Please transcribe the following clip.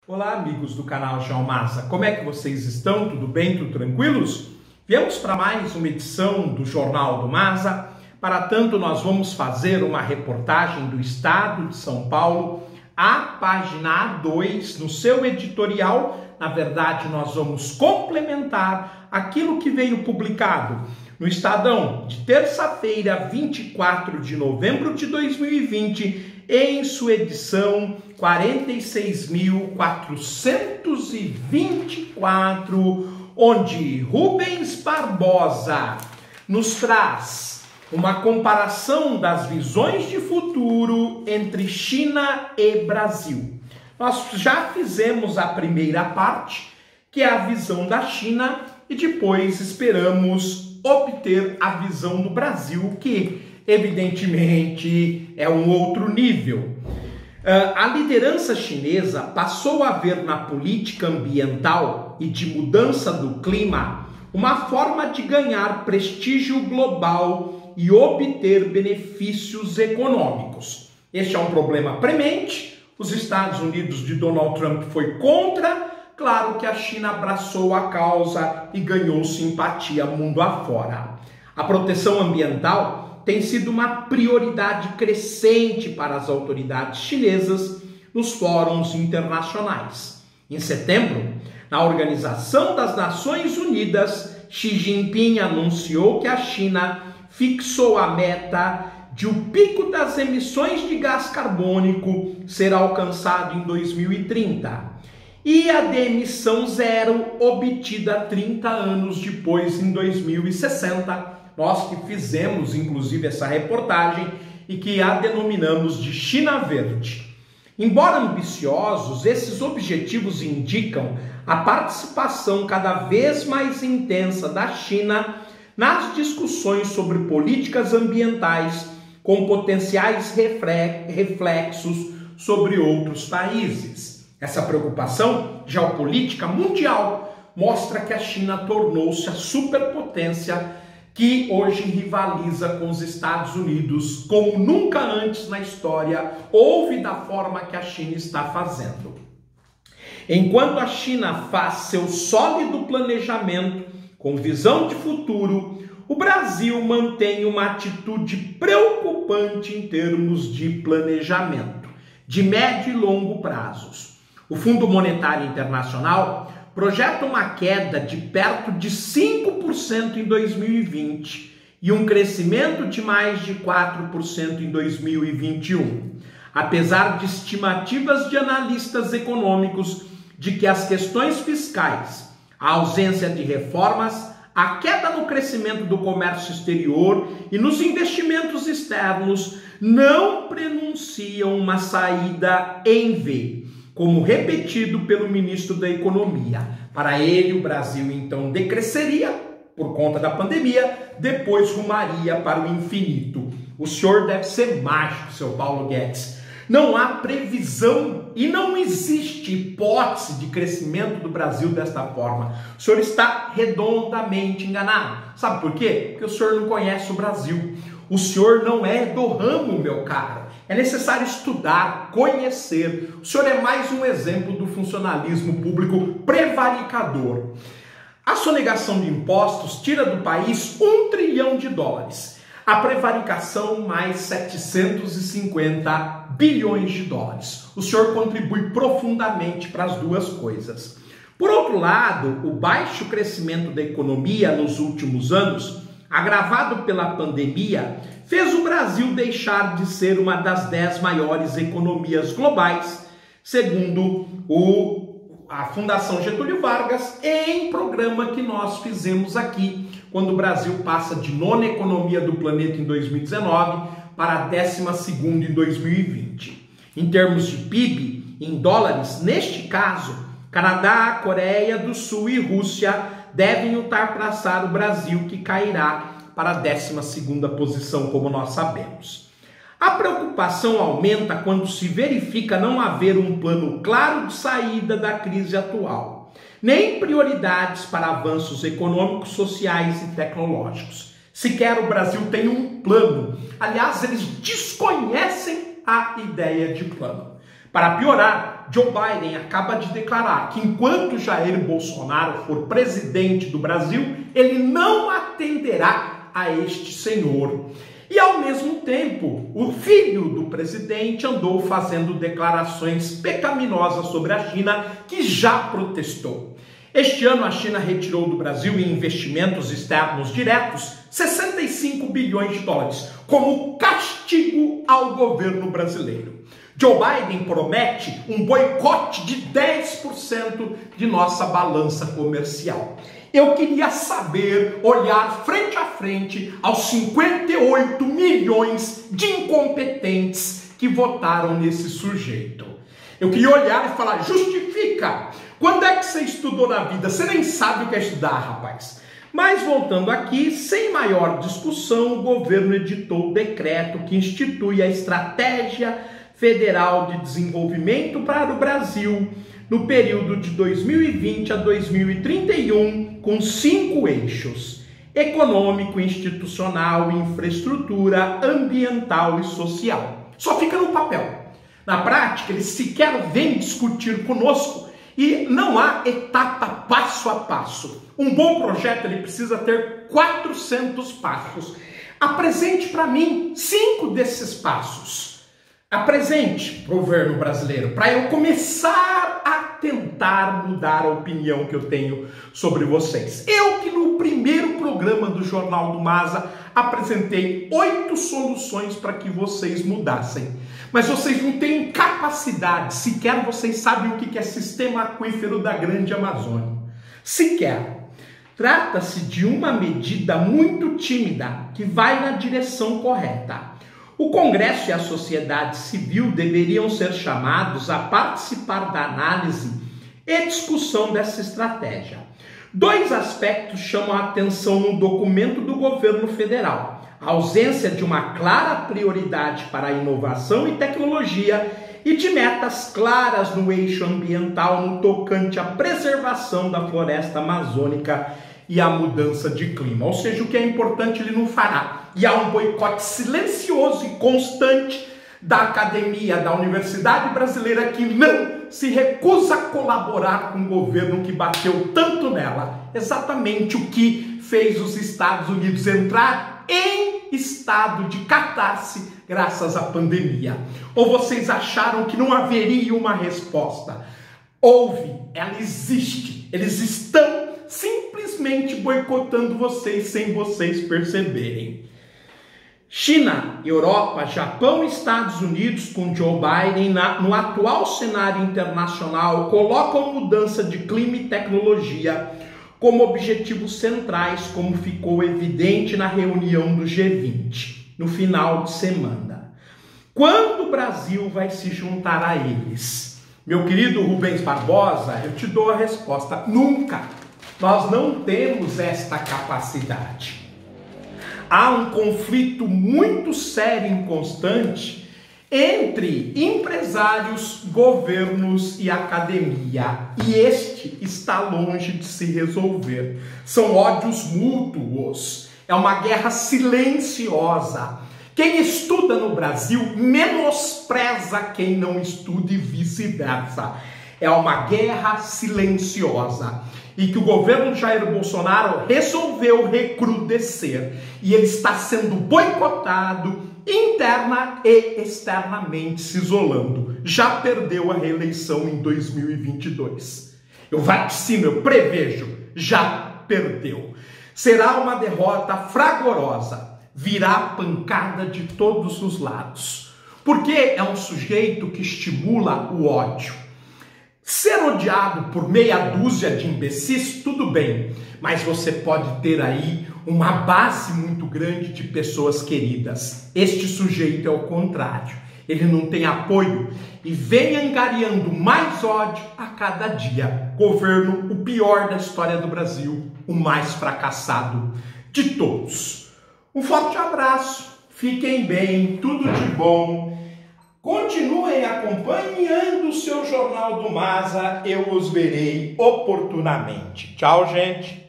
Olá, amigos do canal Geomasa, como é que vocês estão? Tudo bem? Tudo tranquilos? Viemos para mais uma edição do Jornal do Masa. Para tanto, nós vamos fazer uma reportagem do Estado de São Paulo, a página A2, no seu editorial. Na verdade, nós vamos complementar aquilo que veio publicado no Estadão de terça-feira, 24 de novembro de 2020, em sua edição 46.424, onde Rubens Barbosa nos traz uma comparação das visões de futuro entre China e Brasil. Nós já fizemos a primeira parte, que é a visão da China, e depois esperamos obter a visão do Brasil, que evidentemente é um outro nível. A liderança chinesa passou a ver na política ambiental e de mudança do clima uma forma de ganhar prestígio global e obter benefícios econômicos. Este é um problema premente. Os Estados Unidos de Donald Trump foi contra. Claro que a China abraçou a causa e ganhou simpatia mundo afora. A proteção ambiental tem sido uma prioridade crescente para as autoridades chinesas nos fóruns internacionais. Em setembro, na Organização das Nações Unidas, Xi Jinping anunciou que a China fixou a meta de o pico das emissões de gás carbônico ser alcançado em 2030 e a de emissão zero obtida 30 anos depois, em 2060. Nós que fizemos, inclusive, essa reportagem e que a denominamos de China Verde. Embora ambiciosos, esses objetivos indicam a participação cada vez mais intensa da China nas discussões sobre políticas ambientais, com potenciais reflexos sobre outros países. Essa preocupação geopolítica mundial mostra que a China tornou-se a superpotência que hoje rivaliza com os Estados Unidos, como nunca antes na história houve da forma que a China está fazendo. Enquanto a China faz seu sólido planejamento com visão de futuro, o Brasil mantém uma atitude preocupante em termos de planejamento, de médio e longo prazos. O Fundo Monetário Internacional projeta uma queda de perto de 5% em 2020 e um crescimento de mais de 4% em 2021. Apesar de estimativas de analistas econômicos de que as questões fiscais, a ausência de reformas, a queda no crescimento do comércio exterior e nos investimentos externos não prenunciam uma saída em V, como repetido pelo ministro da Economia. Para ele, o Brasil então decresceria por conta da pandemia, depois rumaria para o infinito. O senhor deve ser mágico, seu Paulo Guedes. Não há previsão e não existe hipótese de crescimento do Brasil desta forma. O senhor está redondamente enganado. Sabe por quê? Porque o senhor não conhece o Brasil. O senhor não é do ramo, meu caro. É necessário estudar, conhecer. O senhor é mais um exemplo do funcionalismo público prevaricador. A sonegação de impostos tira do país US$ 1 trilhão. A prevaricação, mais 750 bilhões de dólares. O senhor contribui profundamente para as duas coisas. Por outro lado, o baixo crescimento da economia nos últimos anos, agravado pela pandemia, fez o Brasil deixar de ser uma das 10 maiores economias globais, segundo a Fundação Getúlio Vargas, em programa que nós fizemos aqui, quando o Brasil passa de 9ª economia do planeta em 2019 para a 12ª em 2020. Em termos de PIB, em dólares, neste caso, Canadá, Coreia do Sul e Rússia devem ultrapassar o Brasil, que cairá para a 12ª posição, como nós sabemos. A preocupação aumenta quando se verifica não haver um plano claro de saída da crise atual, nem prioridades para avanços econômicos, sociais e tecnológicos. Sequer o Brasil tem um plano. Aliás, eles desconhecem a ideia de plano. Para piorar, Joe Biden acaba de declarar que enquanto Jair Bolsonaro for presidente do Brasil, ele não atenderá a este senhor. E ao mesmo tempo, o filho do presidente andou fazendo declarações pecaminosas sobre a China, que já protestou. Este ano a China retirou do Brasil em investimentos externos diretos 65 bilhões de dólares, como castigo ao governo brasileiro. Joe Biden promete um boicote de 10% de nossa balança comercial. Eu queria saber, olhar frente a frente aos 58 milhões de incompetentes que votaram nesse sujeito. Eu queria olhar e falar, justifica! Quando é que você estudou na vida? Você nem sabe o que é estudar, rapaz. Mas voltando aqui, sem maior discussão, o governo editou o decreto que institui a Estratégia Federal de Desenvolvimento para o Brasil no período de 2020 a 2031, com 5 eixos: econômico, institucional, infraestrutura, ambiental e social. Só fica no papel. Na prática, eles sequer vêm discutir conosco e não há etapa passo a passo. Um bom projeto ele precisa ter 400 passos. Apresente para mim 5 desses passos. Apresente, governo brasileiro, para eu começar a tentar mudar a opinião que eu tenho sobre vocês. Eu que no primeiro programa do Jornal do Maza apresentei 8 soluções para que vocês mudassem. Mas vocês não têm capacidade, sequer vocês sabem o que é sistema aquífero da Grande Amazônia. Sequer. Trata-se de uma medida muito tímida que vai na direção correta. O Congresso e a sociedade civil deveriam ser chamados a participar da análise e discussão dessa estratégia. 2 aspectos chamam a atenção no documento do governo federal: a ausência de uma clara prioridade para a inovação e tecnologia e de metas claras no eixo ambiental no tocante à preservação da floresta amazônica e a mudança de clima. Ou seja, o que é importante ele não fará. E há um boicote silencioso e constante da academia, da Universidade Brasileira, que não se recusa a colaborar com o governo que bateu tanto nela. Exatamente o que fez os Estados Unidos entrar em estado de catarse graças à pandemia. Ou vocês acharam que não haveria uma resposta? Houve, ela existe. Eles estão simplesmente boicotando vocês sem vocês perceberem. China, Europa, Japão e Estados Unidos, com Joe Biden, no atual cenário internacional, colocam mudança de clima e tecnologia como objetivos centrais, como ficou evidente na reunião do G20, no final de semana. Quando o Brasil vai se juntar a eles? Meu querido Rubens Barbosa, eu te dou a resposta: nunca. Nós não temos esta capacidade. Há um conflito muito sério e constante entre empresários, governos e academia. E este está longe de se resolver. São ódios mútuos. É uma guerra silenciosa. Quem estuda no Brasil menospreza quem não estuda e vice-versa. É uma guerra silenciosa. E que o governo Jair Bolsonaro resolveu recrudescer. E ele está sendo boicotado interna e externamente, se isolando. Já perdeu a reeleição em 2022. Eu vaticino, eu prevejo, já perdeu. Será uma derrota fragorosa. Virá pancada de todos os lados. Porque é um sujeito que estimula o ódio. Ser odiado por meia dúzia de imbecis, tudo bem, mas você pode ter aí uma base muito grande de pessoas queridas. Este sujeito é o contrário. Ele não tem apoio e vem angariando mais ódio a cada dia. Governo, o pior da história do Brasil, o mais fracassado de todos. Um forte abraço, fiquem bem, tudo de bom. Continuem acompanhando o seu Jornal do Maza, eu os verei oportunamente. Tchau, gente!